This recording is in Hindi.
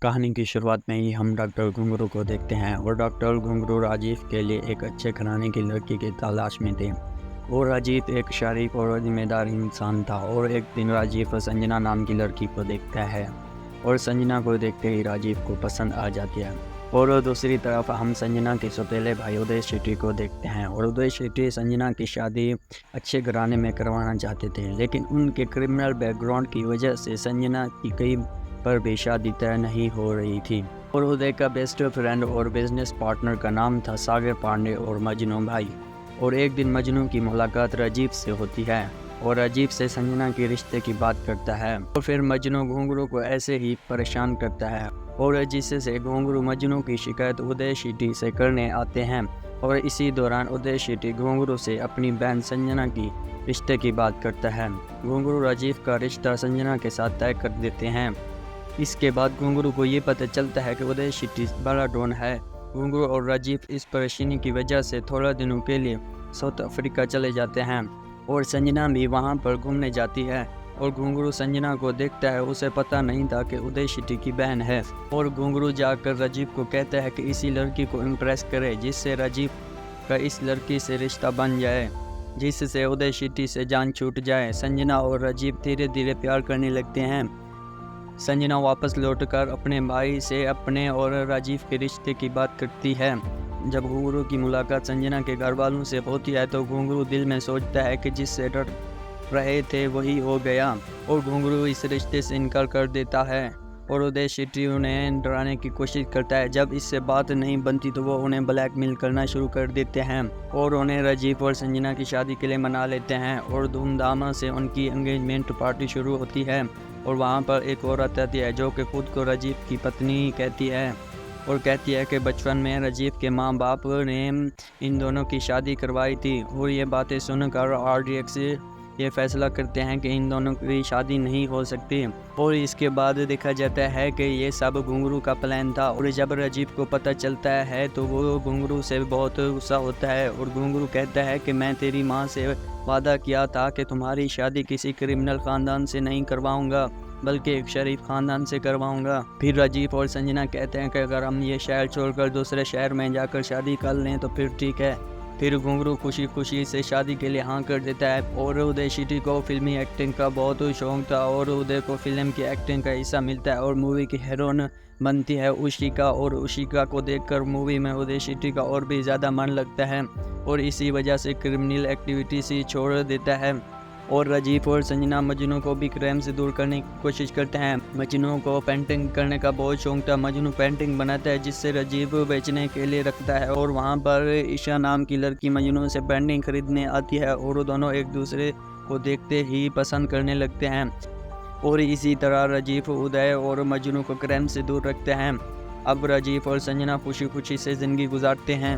कहानी की शुरुआत में ही हम डॉक्टर घुंगरू को देखते हैं और डॉक्टर घुंगरू राजीव के लिए एक अच्छे घराने की लड़की की तलाश में थे। और राजीव एक शरीफ और जिम्मेदार इंसान था और एक दिन राजीव संजना नाम की लड़की को देखता है और संजना को देखते ही राजीव को पसंद आ जाती है। और दूसरी तरफ हम संजना के सौतेले भाई उदय शेट्टी को देखते हैं और उदय शेट्टी संजना की शादी अच्छे घराने में करवाना चाहते थे, लेकिन उनके क्रिमिनल बैकग्राउंड की वजह से संजना की कई पर भी शादी तय नहीं हो रही थी। और उदय का बेस्ट फ्रेंड और बिजनेस पार्टनर का नाम था सागर पांडे और मजनू भाई। और एक दिन मजनू की मुलाकात राजीव से होती है और राजीव से संजना के रिश्ते की बात करता है और फिर मजनू घुंगरू को ऐसे ही परेशान करता है और जिससे घुंगरू मजनू की शिकायत उदय शेट्टी से करने आते हैं। और इसी दौरान उदय शेट्टी घुंगरू से अपनी बहन संजना की रिश्ते की बात करता है। घुंगरू राजीव का रिश्ता संजना के साथ तय कर देते हैं। इसके बाद घुंगरू को ये पता चलता है कि उदय शेट्टी बड़ा डॉन है। घुंगरू और राजीव इस परेशानी की वजह से थोड़ा दिनों के लिए साउथ अफ्रीका चले जाते हैं और संजना भी वहां पर घूमने जाती है। और घुंगरू संजना को देखता है, उसे पता नहीं था कि उदय शेट्टी की बहन है। और घुंगरू जाकर राजीव को कहता है कि इसी लड़की को इम्प्रेस करे जिससे राजीव का इस लड़की से रिश्ता बन जाए, जिससे उदय शेट्टी से जान छूट जाए। संजना और राजीव धीरे धीरे प्यार करने लगते हैं। संजना वापस लौटकर अपने भाई से अपने और राजीव के रिश्ते की बात करती है। जब घुंगरू की मुलाकात संजना के घर वालों से होती है तो घुंगरू दिल में सोचता है कि जिससे डर रहे थे वही हो गया और घुंगरू इस रिश्ते से इनकार कर देता है। और उदय शेट्टी उन्हें डराने की कोशिश करता है। जब इससे बात नहीं बनती तो वो उन्हें ब्लैकमेल करना शुरू कर देते हैं और उन्हें राजीव और संजना की शादी के लिए मना लेते हैं। और धूमधाम से उनकी एंगेजमेंट पार्टी शुरू होती है और वहाँ पर एक औरत आती है जो कि खुद को राजीव की पत्नी कहती है और कहती है कि बचपन में राजीव के माँ बाप ने इन दोनों की शादी करवाई थी। और ये बातें सुनकर आरडीएक्स ये फैसला करते हैं कि इन दोनों की शादी नहीं हो सकती। और इसके बाद देखा जाता है कि ये सब घुंगरू का प्लान था। और जब राजीव को पता चलता है तो वो घुंगरू से बहुत गुस्सा होता है और घुंगरू कहता है कि मैं तेरी माँ से वादा किया था कि तुम्हारी शादी किसी क्रिमिनल खानदान से नहीं करवाऊंगा बल्कि एक शरीफ खानदान से करवाऊंगा। फिर राजीव और संजना कहते हैं कि अगर हम ये शहर छोड़कर दूसरे शहर में जाकर शादी कर लें तो फिर ठीक है। फिर घुंगरू खुशी खुशी से शादी के लिए हाँ कर देता है। और उदय शेट्टी को फिल्मी एक्टिंग का बहुत शौक था और उदय को फिल्म की एक्टिंग का हिस्सा मिलता है और मूवी की हीरोइन बनती है उशिका। और उशिका को देखकर मूवी में उदय शेट्टी का और भी ज़्यादा मन लगता है और इसी वजह से क्रिमिनल एक्टिविटी से छोड़ देता है। और राजीव और संजना मजनू को भी क्राइम से दूर करने की कोशिश करते हैं। मजनू को पेंटिंग करने का बहुत शौक था। मजनू पेंटिंग बनाता है जिससे राजीव बेचने के लिए रखता है और वहाँ पर ईशा नाम की लड़की मजनू से पेंटिंग खरीदने आती है और दोनों एक दूसरे को देखते ही पसंद करने लगते हैं। और इसी तरह राजीव उदय और मजनू को क्राइम से दूर रखते हैं। अब राजीव और संजना खुशी खुशी से ज़िंदगी गुजारते हैं।